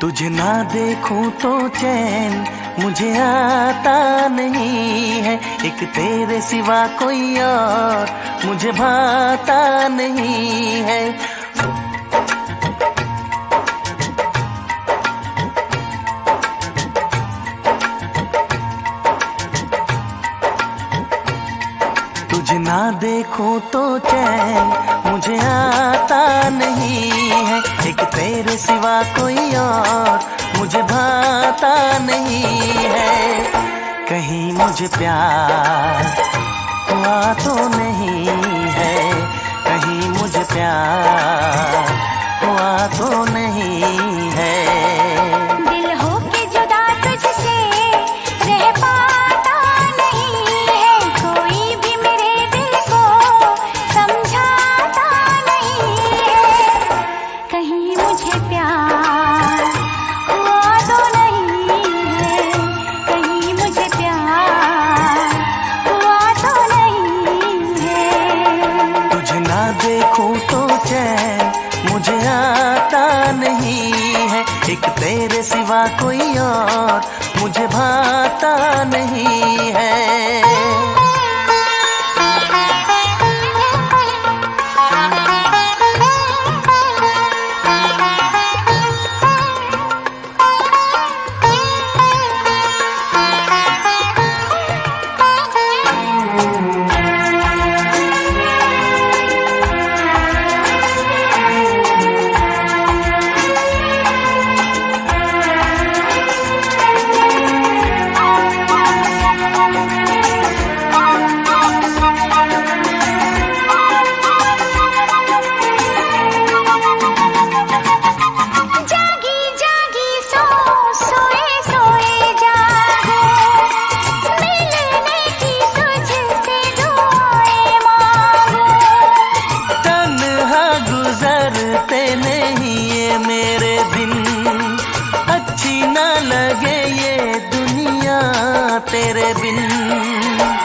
तुझे ना देखूं तो चैन मुझे आता नहीं है, एक तेरे सिवा कोई और मुझे भाता नहीं है। तुझे ना देखूं तो चैन मुझे आता नहीं है, एक तेरे सिवा कोई और मुझे भाता नहीं है। कहीं मुझे प्यार हुआ तो नहीं है, कहीं मुझे प्यार हुआ तो नहीं है। दिल हो के जुदा तुझसे रह पाता नहीं है, कोई भी मेरे दिल को समझाता नहीं है। कहीं मुझे प्यार हुआ तो नहीं है, कहीं मुझे प्यार हुआ तो नहीं है। तुझे ना देखूं तो चैन मुझे आता नहीं है, एक तेरे सिवा कोई और मुझे भाता नहीं है। लगे ये दुनिया तेरे बिन।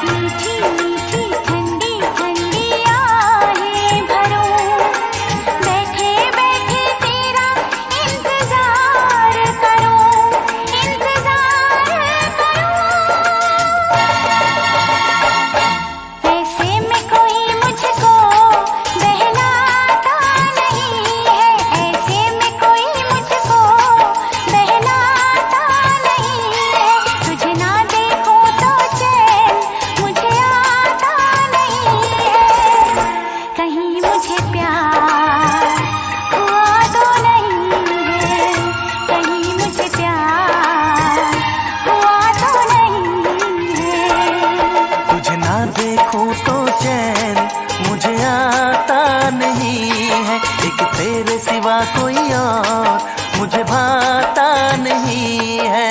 मीठी मीठी ठंडी ठंडी आहें भरूं, बैठे बैठे तेरा इंतजार करूं, इंतजार करूं। ऐसे में कोई मुझको बहलाता नहीं है, ऐसे में कोई मुझको बहलाता नहीं है। तुझे ना देखूं तो चैन मुझे आता नहीं है, कहीं मुझे प्यार हुआ तो नहीं है, कहीं मुझे प्यार हुआ तो नहीं है। तुझे ना देखूं तो चैन मुझे आता नहीं है, एक तेरे सिवा कोई और मुझे भाता नहीं है।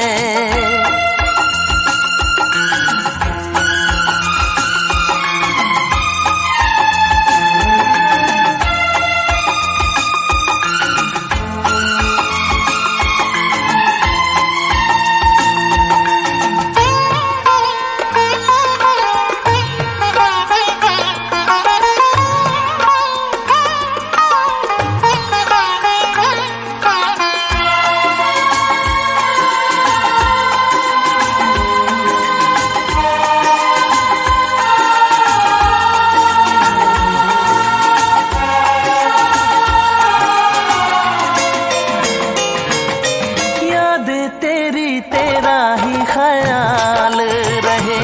तेरा ही ख्याल रहे,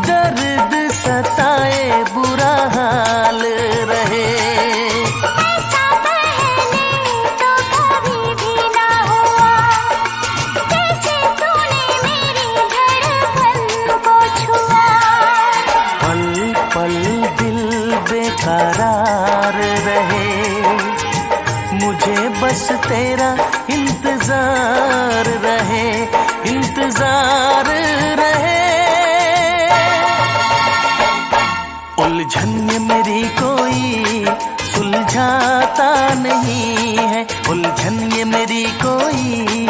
दर्द सताए बुरा हाल रहे। ऐसा पहले तो कभी भी ना हुआ, कैसे तूने मेरी धड़कन को छुआ। पल पल दिल बेकरार रहे, मुझे बस तेरा इंतजार रहे, इंतजार रहे। उलझन में मेरी कोई सुलझाता नहीं है, उलझन ये मेरी कोई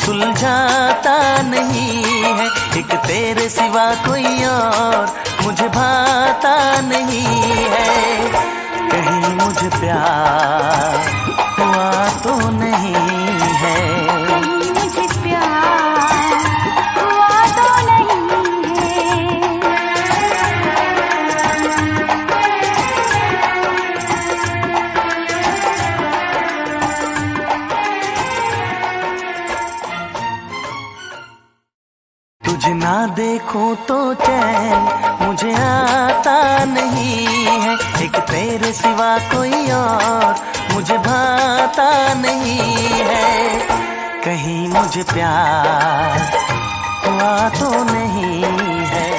सुलझाता नहीं है। एक तेरे सिवा कोई और मुझे भाता नहीं है, कहीं मुझे प्यार हुआ तो नहीं है। तुझे ना देखूं तो चैन मुझे आता नहीं है, एक तेरे सिवा कोई और मुझे भाता नहीं है। कहीं मुझे प्यार हुआ तो नहीं है।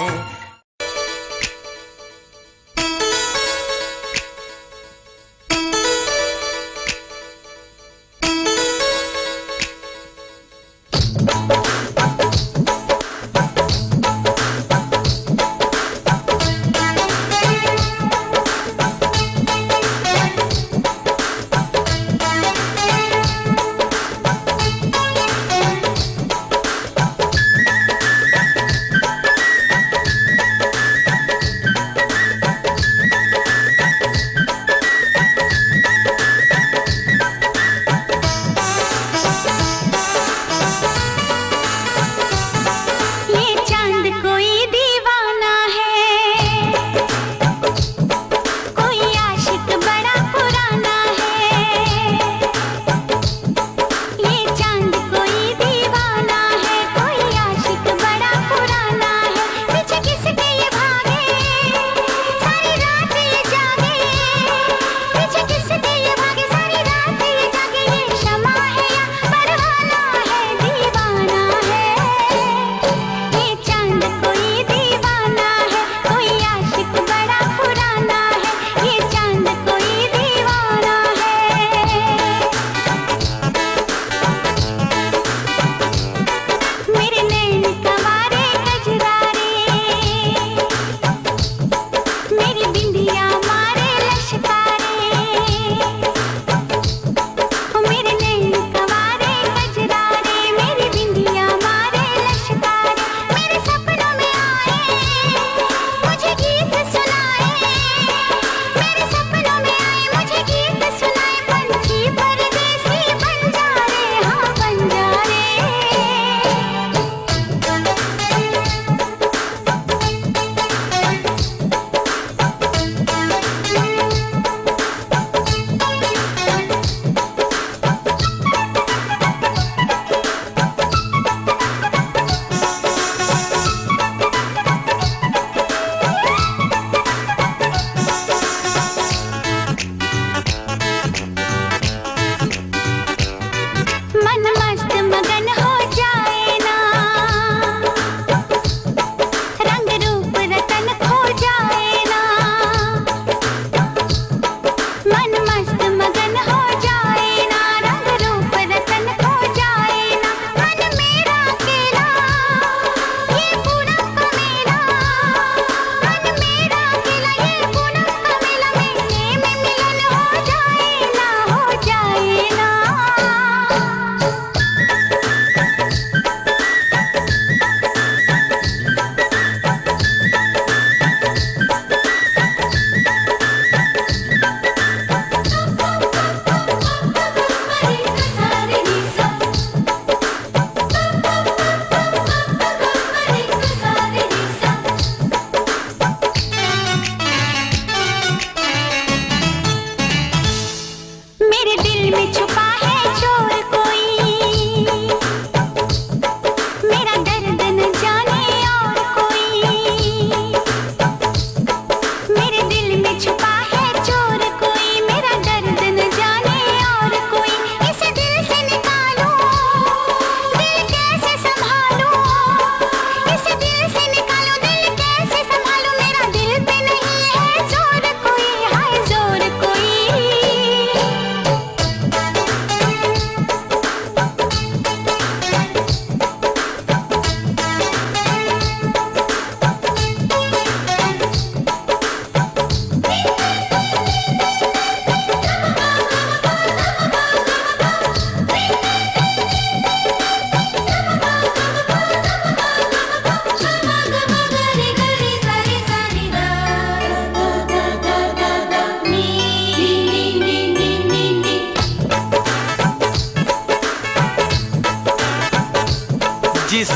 जिस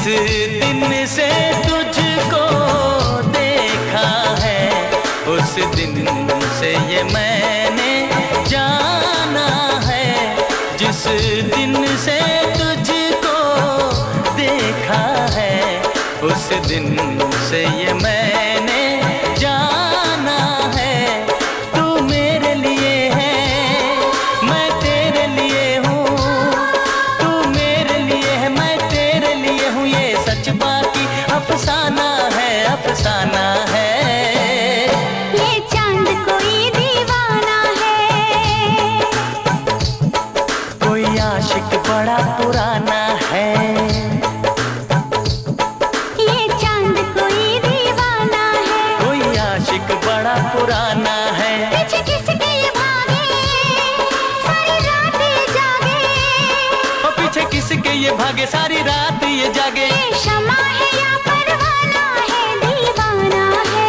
दिन से तुझको देखा है उस दिन से ये मैंने जाना है। जिस दिन से तुझको देखा है उस जिनसे ये मैंने जाना है। तू मेरे लिए है, मैं तेरे लिए हूँ। तू मेरे लिए है, मैं तेरे लिए हूँ। ये सच बाकी अफसाना है, अफसाना है। ये चांद कोई दीवाना है, कोई आशिक बड़ा पुराना है। ये चांद कोई दीवाना है, कोई आशिक बड़ा पुराना है। पीछे किसके ये भागे, सारी रात ये जागे। और पीछे किसके ये भागे, सारी रात ये जागे। ये शमा है या परवाना है, दीवाना है।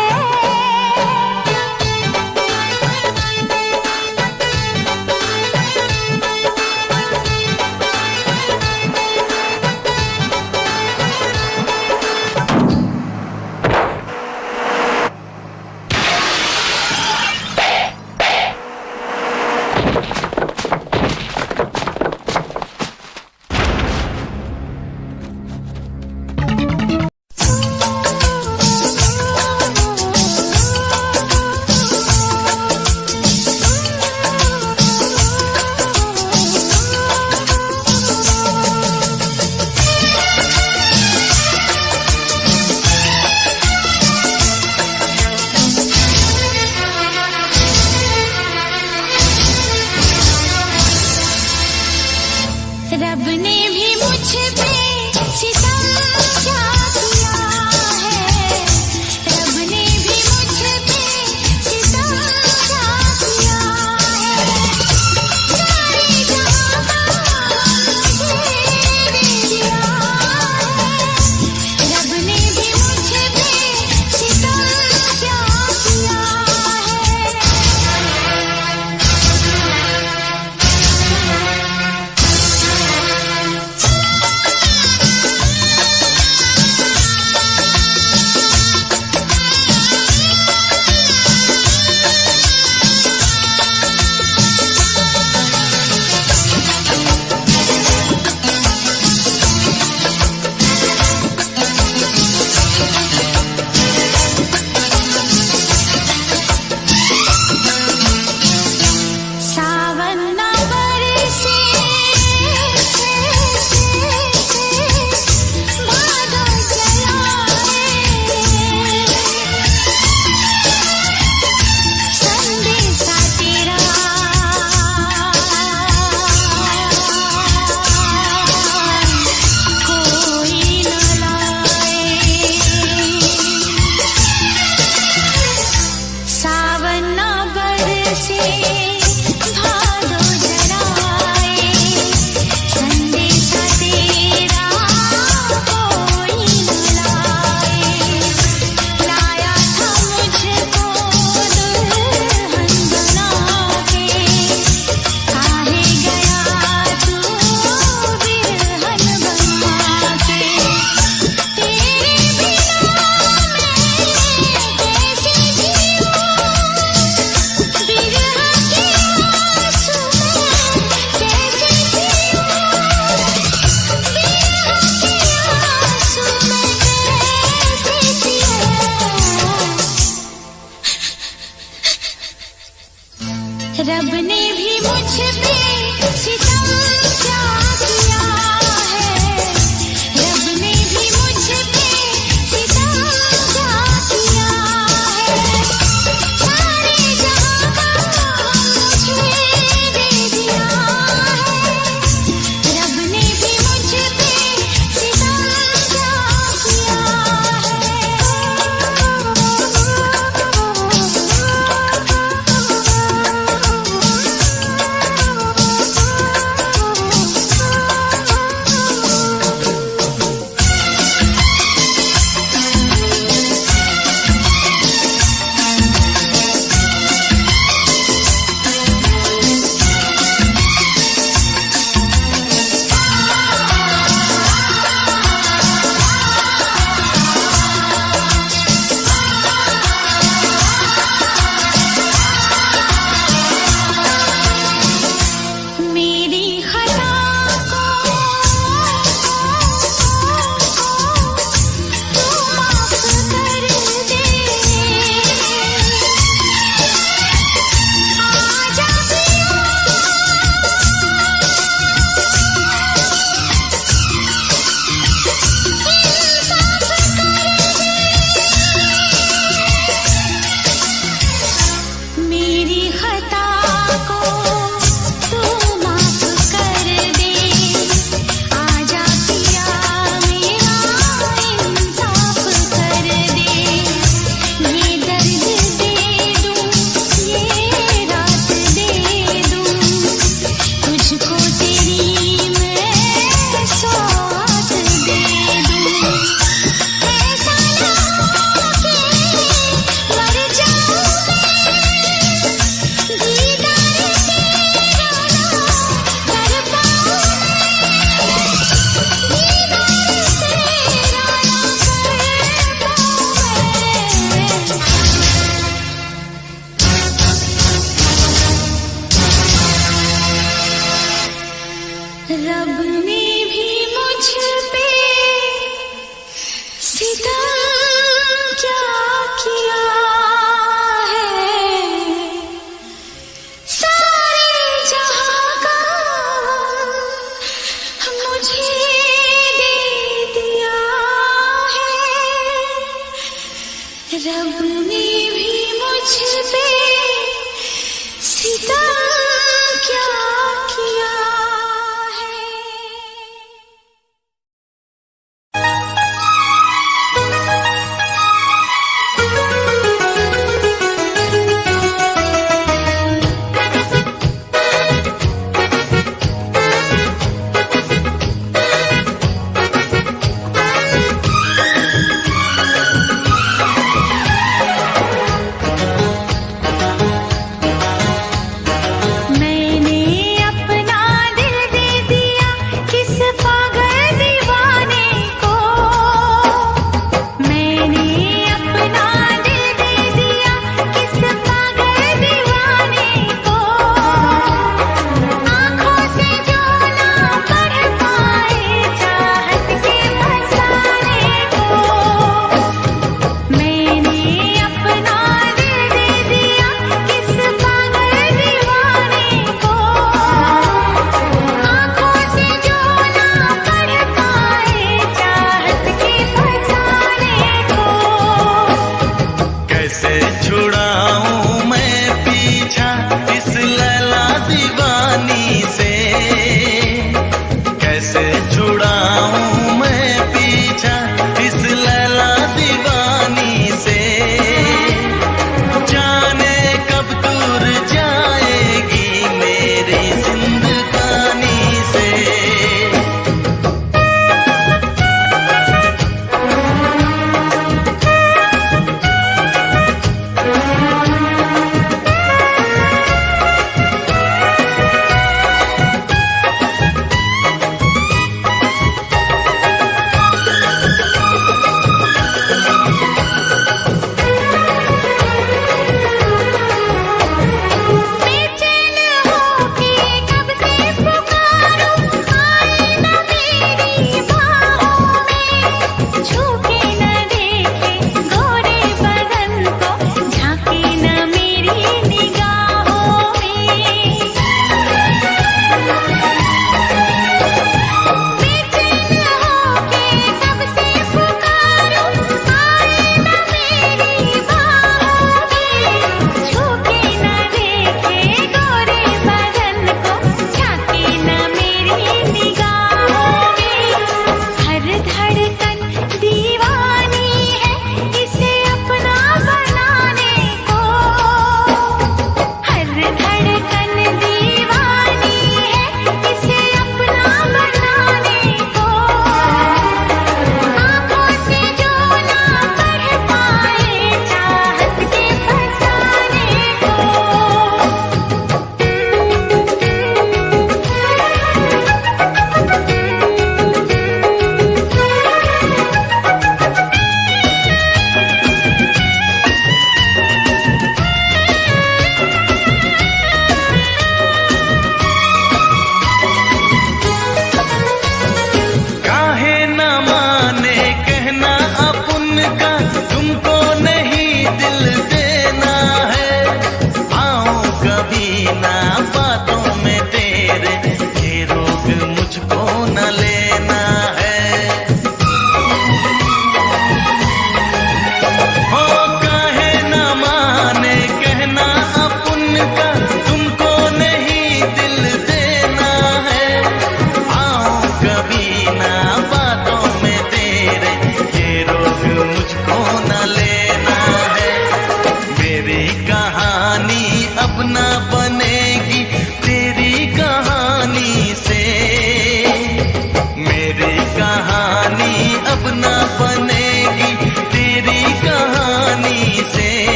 रब ने भी मुझ पे सितम क्या किया है, रब ने भी मुझ पे सितम क्या किया है। सारे जहां का मुझे दे दिया है, रब ने भी मुझ पे सितम क्या किया है। सावन ना बरसे, भादो चला है, संदेशा तेरा कोई न लाए। सावन ना बरसे, भादो जलाए, संदेशा तेरा कोई न लाए। लाया था मुझको दुल्हन बना के, काहे गया तू बिरहन बना के। तेरे बिना मैं कैसे जीऊं, बिरह के आंसू में कैसे जीऊं, बिरह के आंसू में कैसे जीऊं। रब ने भी मुझ पे सितम क्या किया है, रब ने भी मुझ पे सितम क्या किया है। सारे जहां का मुझे दे दिया है, रब ने भी मुझ पे सितम क्या किया है। रब ने भी मुझ पे सितम क्या किया है।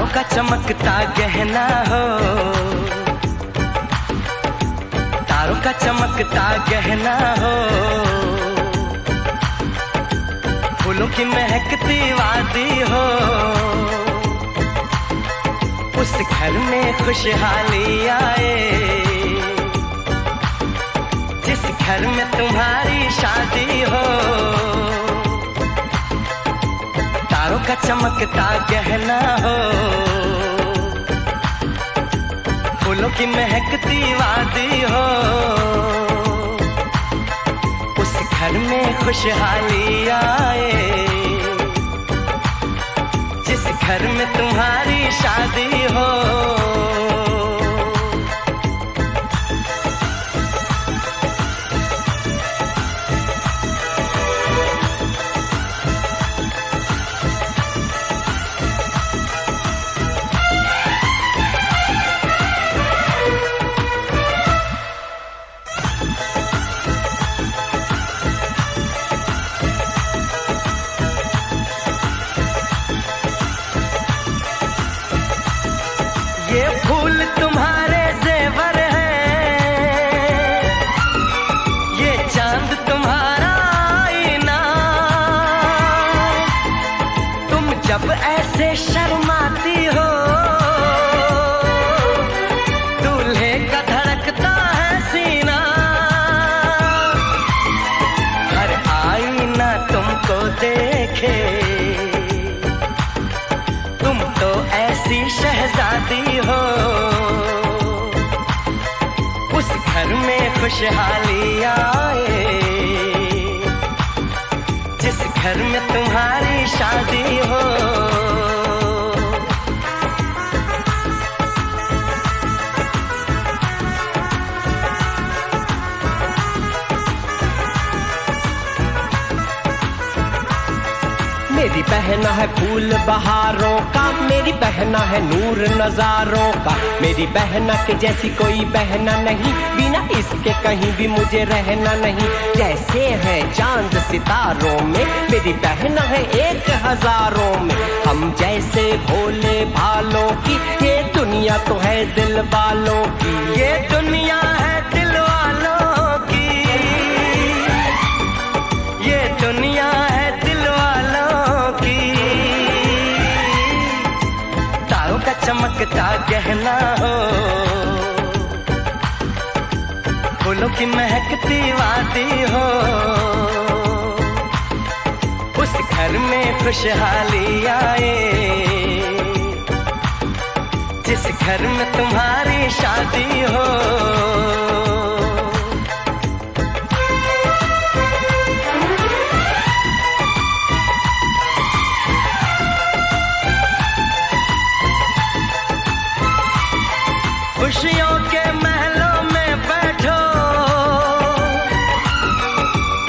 का चमकता गहना हो, तारों का चमकता गहना हो, फूलों की महकती वादी हो, उस घर में खुशहाली आए, जिस घर में तुम्हारी शादी हो। तारों का चमकता गहना हो, फूलों की महकती वादी हो, उस घर में खुशहाली आए, जिस घर में तुम्हारी शादी हो। ये फूल तुम्हारे जेवर हैं, ये चांद तुम्हारा आईना, तुम जब ऐसे शर्माती हो, दूल्हे का धड़कता है सीना, हर आईना तुमको देखे, तुम तो ऐसी शहजादी हो, उस घर में खुशहाली आए, जिस घर में तुम्हारी शादी हो। मेरी बहना है फूल बहारों का, मेरी बहना है नूर नजारों का, मेरी बहना के जैसी कोई बहना नहीं, बिना इसके कहीं भी मुझे रहना नहीं। जैसे है चांद सितारों में, मेरी बहना है 1000 में, हम जैसे भोले भालों की, ये दुनिया तो है दिल वालों की, ये दुनिया है दिल वालों की, ये दुनिया है दिल वालों की। तारों का चमकता गहना हो, फूलों की महकती वादी हो, उस घर में खुशहाली आए, जिस घर में तुम्हारी शादी हो। खुशियों के महलों में बैठो,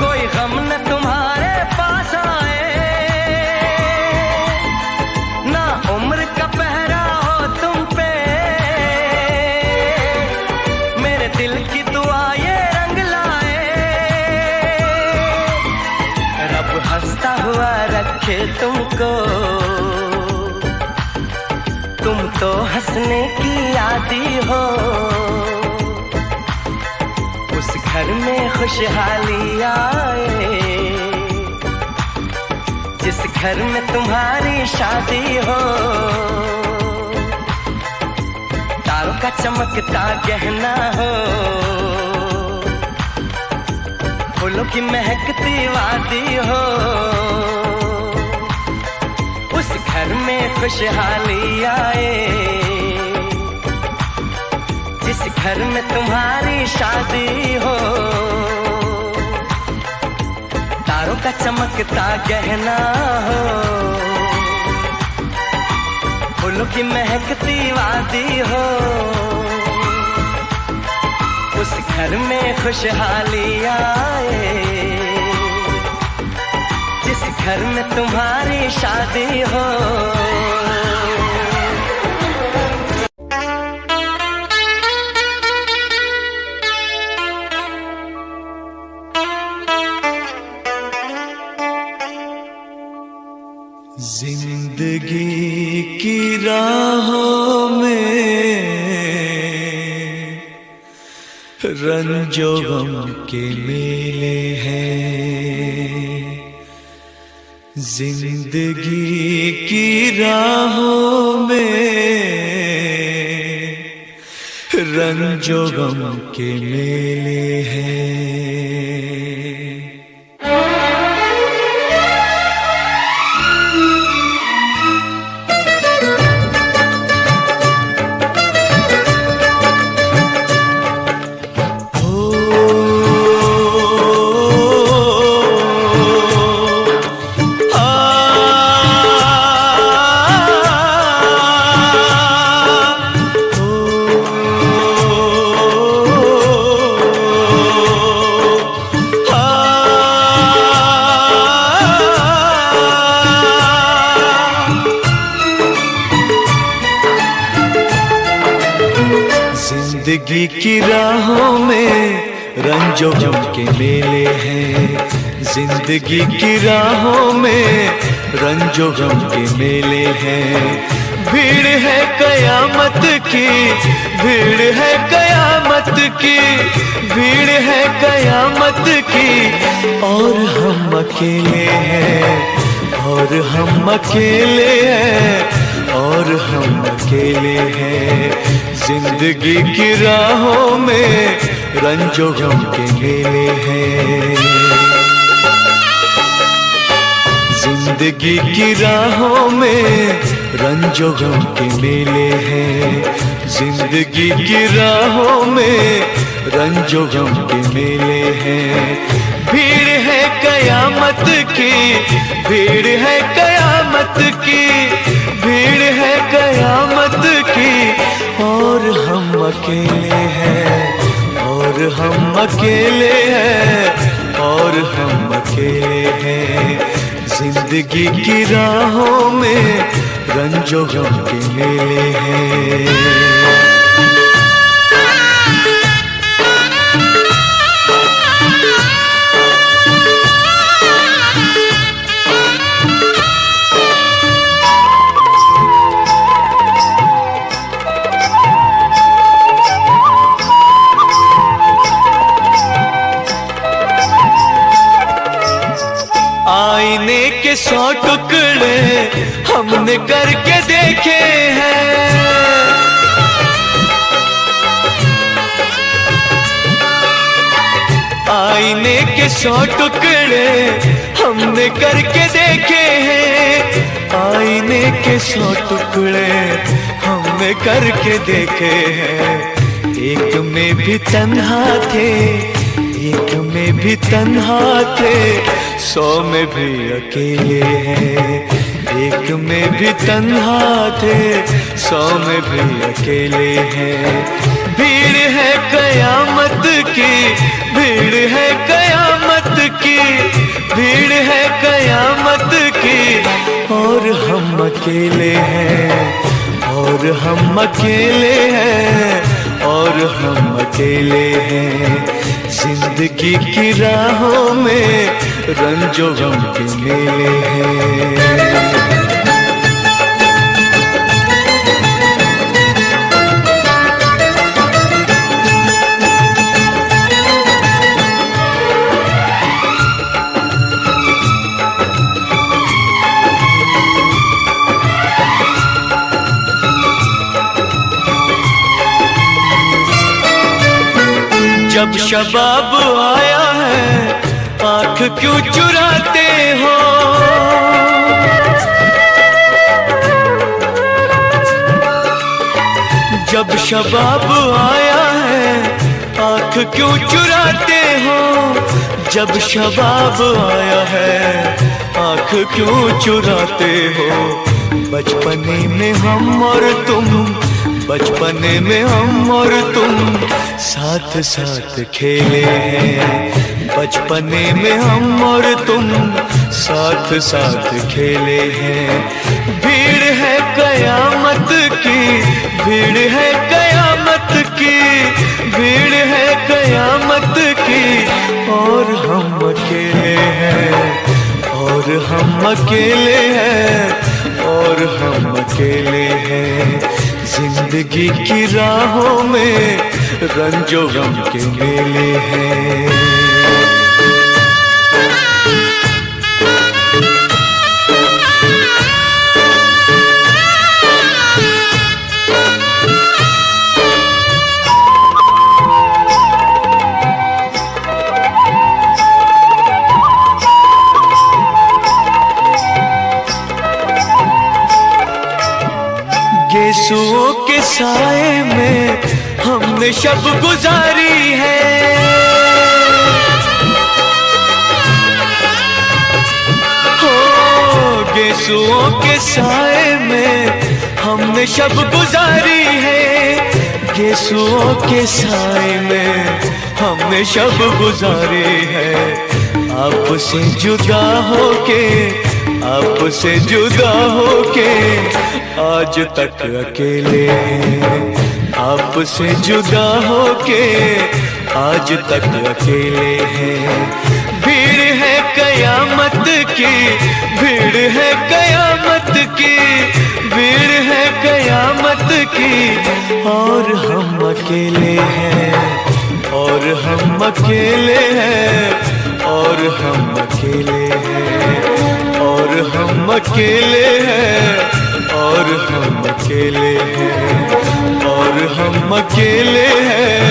कोई गम न तुम्हारे पास आए, ना उम्र का पहरा हो तुम पे, मेरे दिल की दुआ ये रंग लाए, रब हंसता हुआ रखे तुमको, तुम तो हंसने की आदी हो, उस घर में खुशहाली आए, जिस घर में तुम्हारी शादी हो। तारों का चमकता गहना हो, फूलों की महकती वादी हो, उस घर में खुशहाली आए, जिस घर में तुम्हारी शादी हो। तारों का चमकता गहना हो, फूलों की महकती वादी हो, उस घर में खुशहाली आए, जिस घर में तुम्हारी शादी हो। जिंदगी की राहों में रंजो गम के मेले हैं, जिंदगी की राहों में रंजो गम के मेले हैं। जिंदगी की राहों में रंजो गम के मेले हैं, जिंदगी की राहों में रंजो गम के मेले हैं। भीड़ है कयामत की, भीड़ है कयामत की, भीड़ है कयामत की, और हम अकेले हैं, और हम अकेले हैं, और हम अकेले हैं। जिंदगी की राहों में रंजो गम के मेले हैं, जिंदगी की राहों में रंजो गम के मेले हैं, जिंदगी की राहों में रंजो गम के मेले हैं। भीड़ है कयामत की, भीड़ है कयामत की, भीड़ है कयामत की, और हम अकेले हैं, और हम अकेले हैं, और हम अकेले हैं। जिंदगी की राहों में रंजो गम के मेले हैं। आईने के 100 टुकड़े हमने करके देखे हैं, आईने के 100 टुकड़े हमने करके देखे हैं, आईने के 100 टुकड़े हमने करके देखे हैं। एक में भी तन्हा थे, एक में भी तन्हा थे, 100 में भी अकेले हैं। एक में भी तन्हा थे, 100 में भी अकेले हैं। भीड़ है कयामत की, भीड़ है कयामत की, भीड़ है कयामत की, और हम अकेले हैं, और हम अकेले हैं, और हम अकेले हैं। जिंदगी की राहों में रंजो गम के मेले हैं। जब शबाब आया है आँख क्यों चुराते हो, जब शबाब आया है आँख क्यों चुराते हो, जब शबाब आया है आँख क्यों चुराते हो। बचपने में हम और तुम, बचपने में हम और तुम साथ साथ खेले हैं, बचपने में हम और तुम साथ साथ खेले हैं। भीड़ है कयामत की, भीड़ है कयामत की, भीड़ है कयामत की, और हम अकेले हैं, और हम अकेले हैं, और हम अकेले हैं। जिंदगी की राहों में रंजो गम के मेले हैं। गेसुओं के साए में हमने शब गुजारी है। हो गेसुओं के साए में हमने शब गुजारी है। गेसुओं के साए में हमने शब गुजारी है। आपसे जुदा होके, आपसे जुदा होके आज तक अकेले हैं। आपसे जुदा होके आज तक अकेले हैं। भीड़ है कयामत की, भीड़ है कयामत की, भीड़ है कयामत की, और हम अकेले हैं, और हम अकेले हैं, और हम अकेले हैं, और हम अकेले हैं, और हम अकेले हैं, और हम अकेले हैं,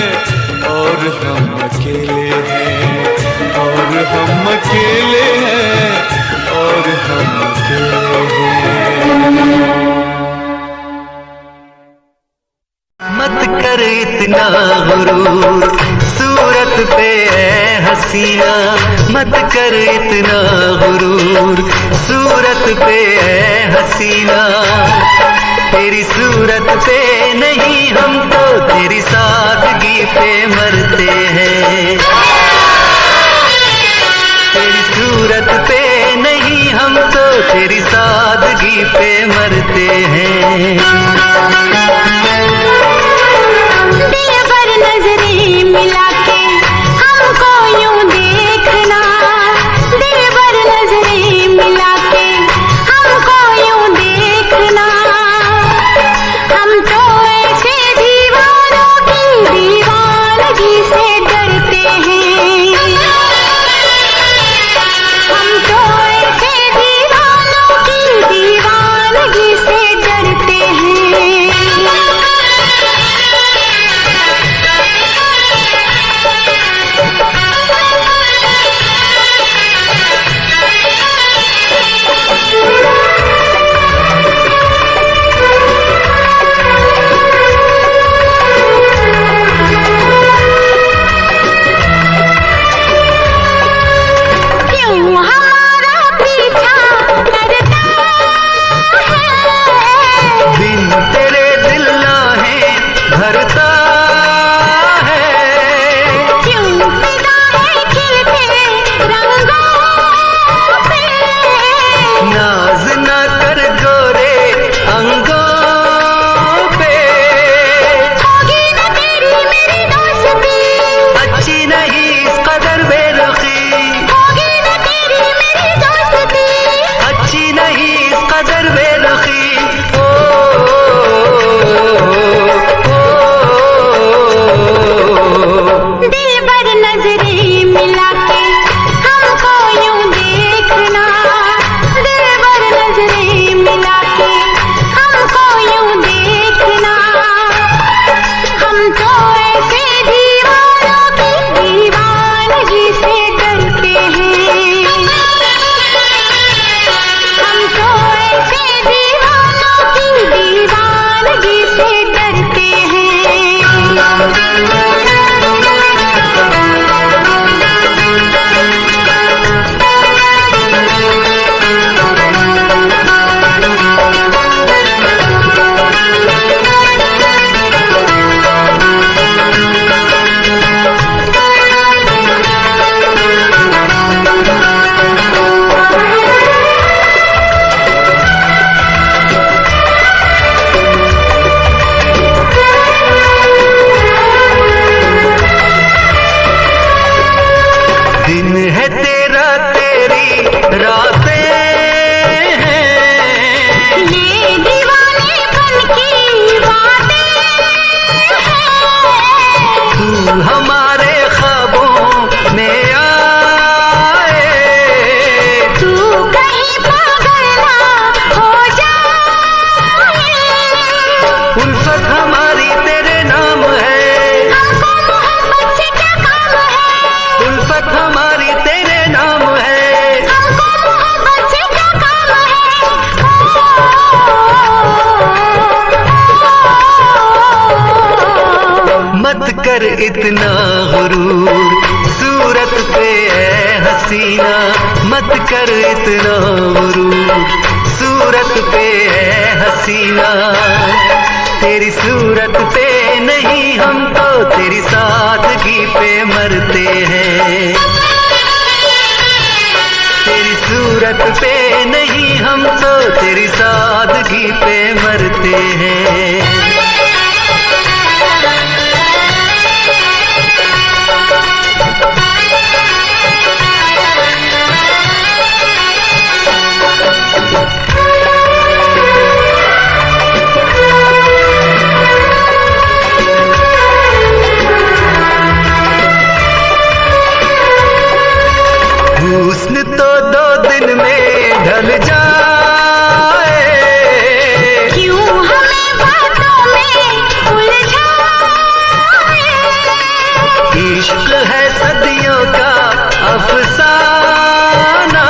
और हम अकेले हैं, और हम अकेले हैं, और हम अकेले हैं। मत कर इतना गुरूर सूरत पे है हसीना, मत कर इतना गुरूर सूरत पे है हसीना। तेरी सूरत पे नहीं हम तो तेरी सादगी पे मरते हैं। तेरी सूरत पे नहीं हम तो तेरी सादगी पे मरते हैं। दिल पर नजरें मिला के हमको यूं देखना, दिल पर नजरें मिला के हमको यूं देखना। हम तो ऐसे दीवानों की दीवानगी से डरते हैं। हम तो ऐसे दीवानों की दीवानगी से डरते हैं। कर इतना गुरूर, सूरत पे है हसीना मत कर इतना गुरूर, सूरत पे है हसीना। तेरी सूरत पे नहीं हम तो तेरी सादगी पे मरते हैं, तेरी सूरत पे नहीं हम तो तेरी सादगी पे मरते हैं। हुस्न तो 2 दिन में ढल जाए, क्यों हमें बातों में उलझाए। इश्क है सदियों का अफसाना,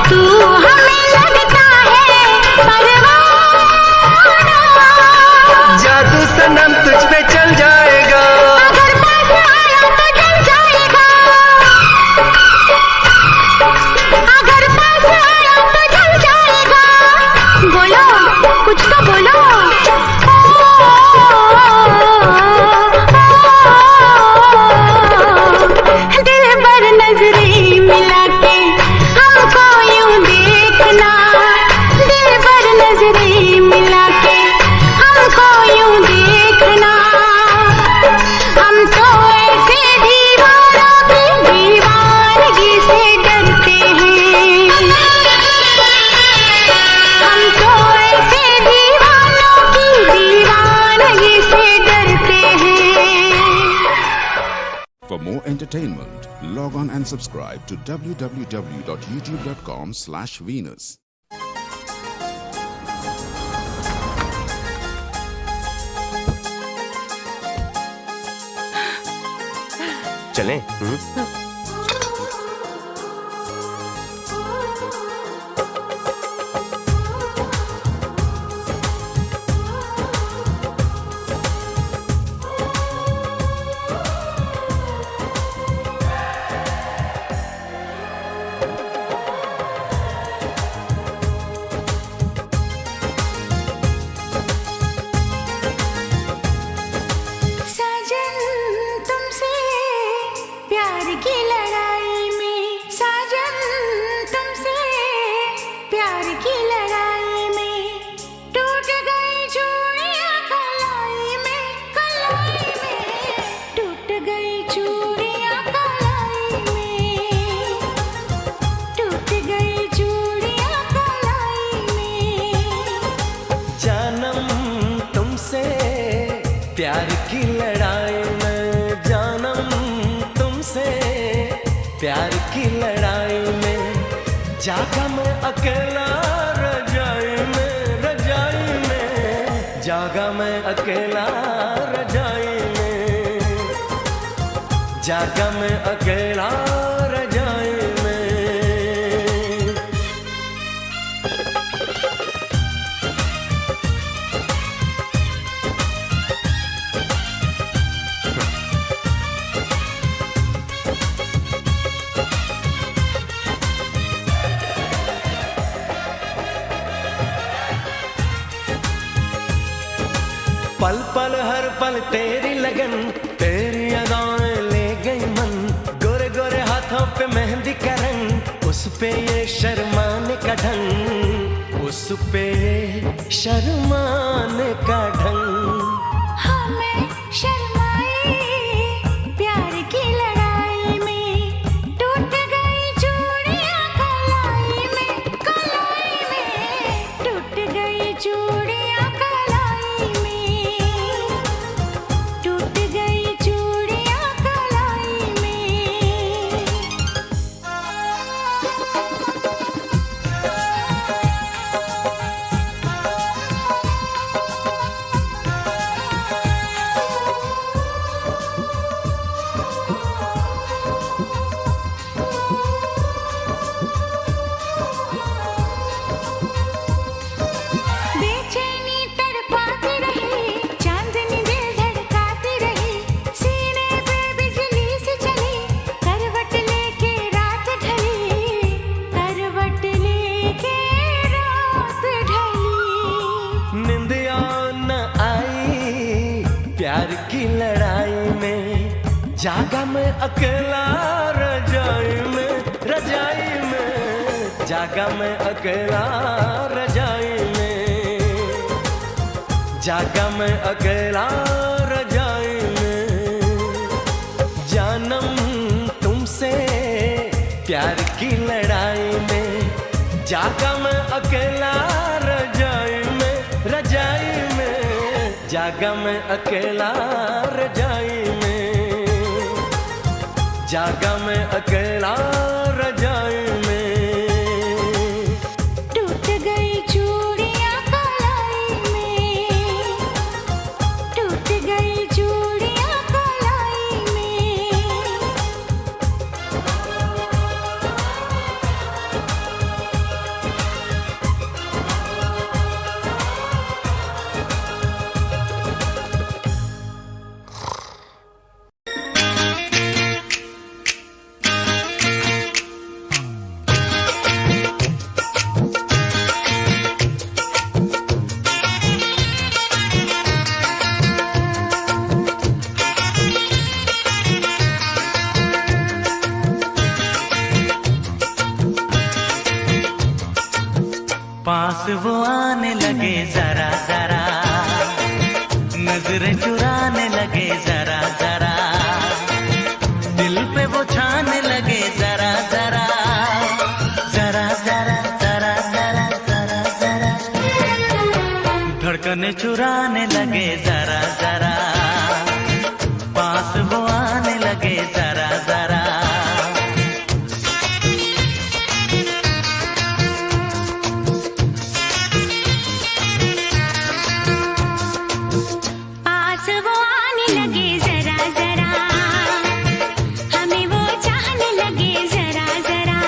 तू हमें लगता है परवाना। जादू सनम तुझ पे चल जाएगा, अगर पास आया तो जल जाएगा, अगर पास आया तो जल जाएगा। बोलो कुछ तो बोलो। दिल भर नजरें मिला के हमको यूं देखना, दिल भर नजरें मिला के हमको यूं देखना। हम तो ऐसे दीवारों की दीवानगी से डरते हैं, हम तो ऐसे दीवानों की दीवानगी से डरते हैं। For more entertainment, log on and subscribe to www.youtube.com/Venus. चलें? साजन तुमसे प्यार की लड़ाई में, साजन तुमसे प्यार की लड़ाई में टूट गई चूड़ियां कलाई में, कलाई में टूट गई चूड़ियां कलाई में, टूट गई चूड़ियां कलाई में। जानम तुमसे प्यार की लड़ाई में, जानम तुमसे प्यार की लड़ाई में जागा मैं अकेला रजाई में, रजाई में जागा मैं अकेला रजाई में, जागा मैं अकेला रजाई में। पल पल हर पल तेरी लगन, तेरी अदाएं ले गई मन, गोरे गोरे हाथों पे मेहंदी का रंग, उस पे ये शर्माने का ढंग, उस पे ये शर्माने का ढंग। हमें शर्माए प्यार की लड़ाई में टूट गई चूड़ियां कलाई में, कलाई में टूट गई चूड़ियां कलाई में, टूट गई चूड़ियां कलाई में। की लड़ाई में जागा मैं अकेला रजाई में, रजाई में जागा मैं अकेला रजाई में, जागा मैं अकेला रजाई में। जानम तुमसे प्यार की लड़ाई में जागा मैं अकेला रजाई में, रजाई में जागा मैं अकेला रजाई में, जागा मैं अकेला रजाई में। टूट गई चूड़ियां कलाई में, टूट गई चूड़ियां कलाई में। पास वो आने लगे जरा जरा, नजरें चुराने लगे जरा जरा, दिल पे वो छाने लगे जरा जरा, जरा जरा जरा जरा जरा जरा, धड़कने चुराने लगे जरा जरा, पास वो आने लगे जरा जरा। पास वो आने लगे जरा जरा, हमें वो चाहने लगे जरा जरा,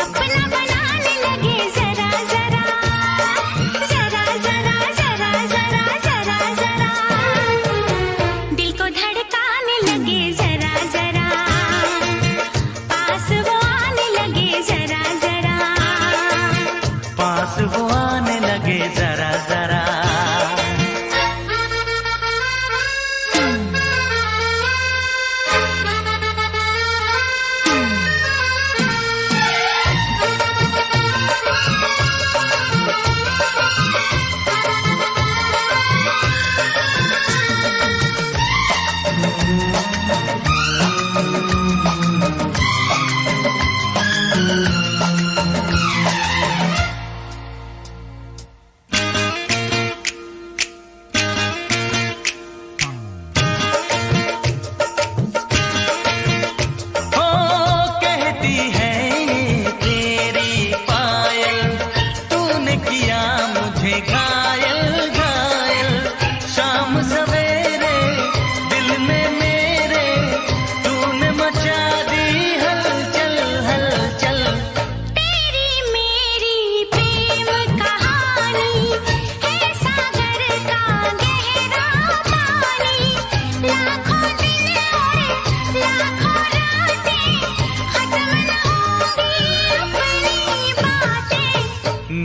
अपना बनाने लगे जरा जरा, जरा जरा जरा जरा जरा जरा, दिल को धड़काने लगे जरा जरा, पास वो आने लगे जरा जरा, पास वो आने लगे जरा जरा।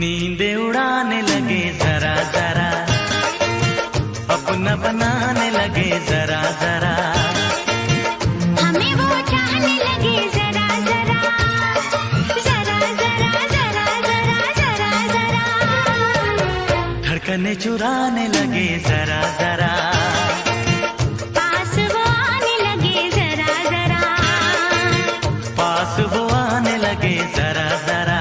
नींदें उड़ाने लगे जरा जरा, अपना बनाने लगे जरा जरा, हमें वो चाहने लगे जरा जरा, जरा जरा जरा जरा जरा जरा, धड़कने चुराने लगे जरा जरा, पास वो आने लगे जरा जरा, पास वो आने लगे जरा जरा।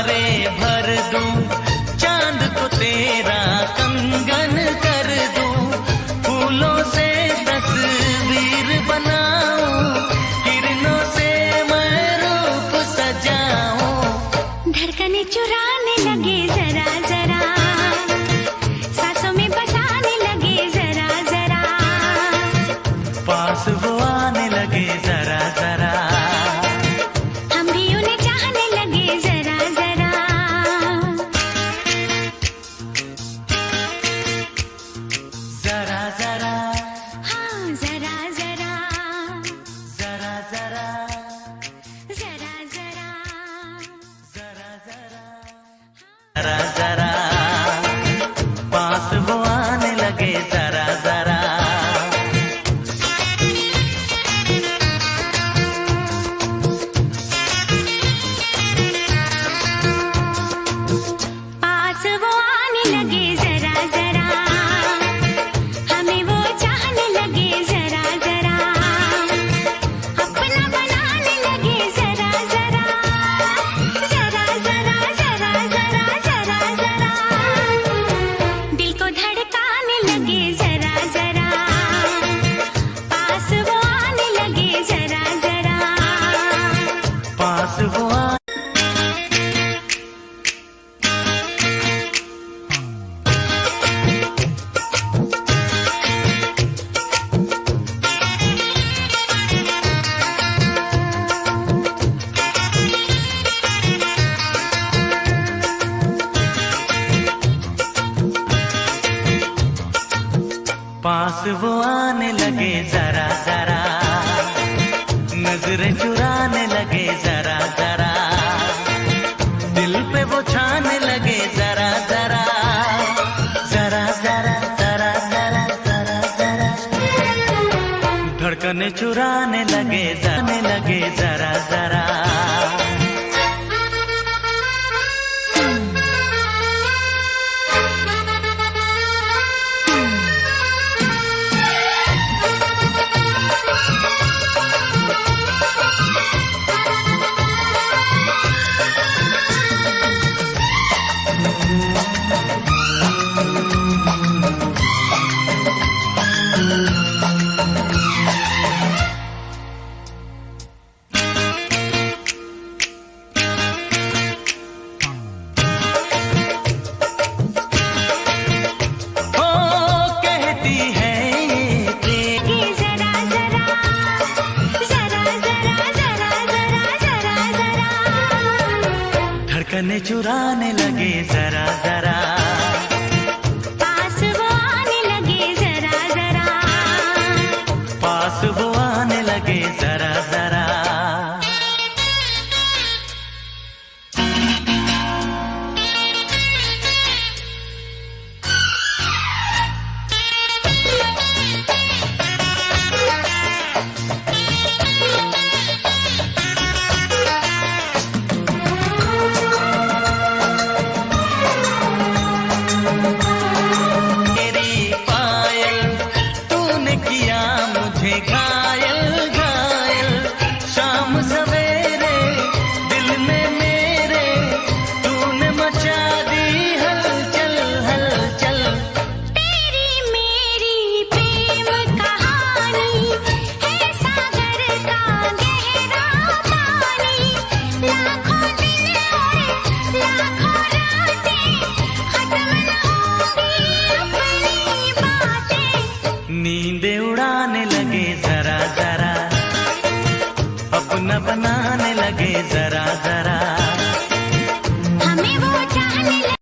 सितारे भर दूं, चांद को तेरा कंगन कर दूं, फूलों से तस्वीर बनाऊं, किरणों से मैं रूप सजाऊं। धड़कने चुराने लगे जरा जरा, सांसों में बसाने लगे जरा जरा, पास वो आने लगे जरा जरा, हम भी उन्हें चाहने लगे जरा जरा। जरा जरा, हाँ जरा जरा, जरा जरा, जरा जरा, जरा जरा, जरा जरा, पास वो आने लगे जरा जरा। पास वो आने लगे जरा जरा, हमें वो चाहने लगे जरा जरा, अपना बनाने लगे जरा जरा, जरा जरा, जरा जरा, जरा जरा, दिल को धड़काने लगे जरा जरा, पास वो आने लगे जरा जरा। पास वो पास वो आने लगे जरा जरा, नजरें चुराने लगे जरा जरा, दिल पे वो छाने लगे जरा जरा, जरा जरा, जरा जरा, जरा जरा, धड़कने चुराने लगे जाने लगे जरा जरा। धड़कने चुराने लगे जरा जरा, पास वो आने लगे जरा जरा, पास वो आने लगे जरा जरा। नींदे उड़ाने लगे जरा जरा, अपना बनाने लगे जरा जरा, हमें वो चाहने लगे।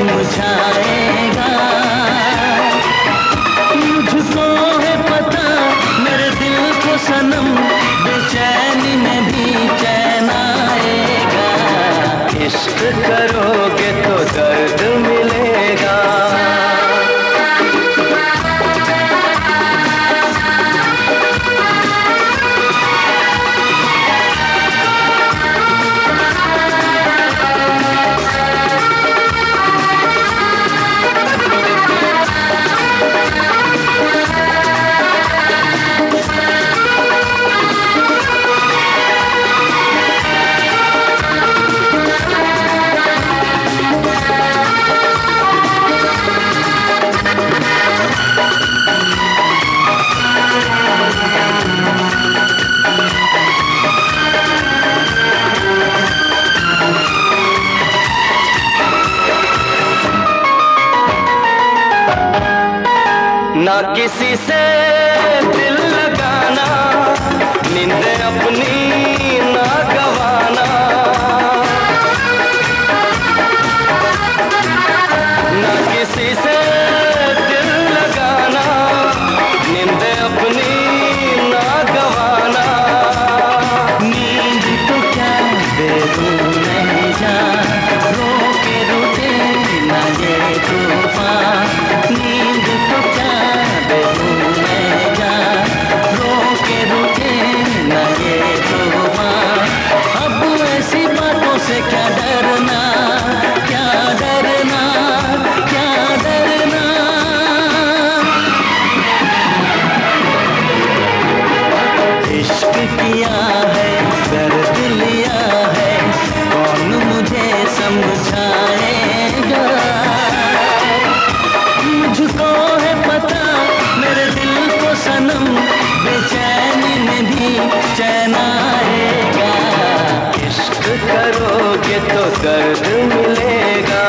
समझाएगा। मुझको है पता मेरे दिल को सनम, बेचैनी में भी चैन आएगा। इश्क करोगे तो दर्द मिलेगा। ना किसी से दिल लगाना, नींद अपनी ना गवाना। ना किसी से दिल लगाना, नींद अपनी ना गवाना। नींद तो क्या दे दूं नहीं जा, रोके रुके ना ये तूफान। नींद तो क्या दे दूं मैं जा, रोके रुके ना ये तूफान। अब ऐसी बातों से क्या डरना, क्या डरना, क्या डरना। इश्क किया है, दर्द लिया है, कौन मुझे समझाएगा। मुझको है पता मेरे दिल को सनम, बेचैनी में भी चैन आएगा। इश्क करोगे तो दर्द मिलेगा।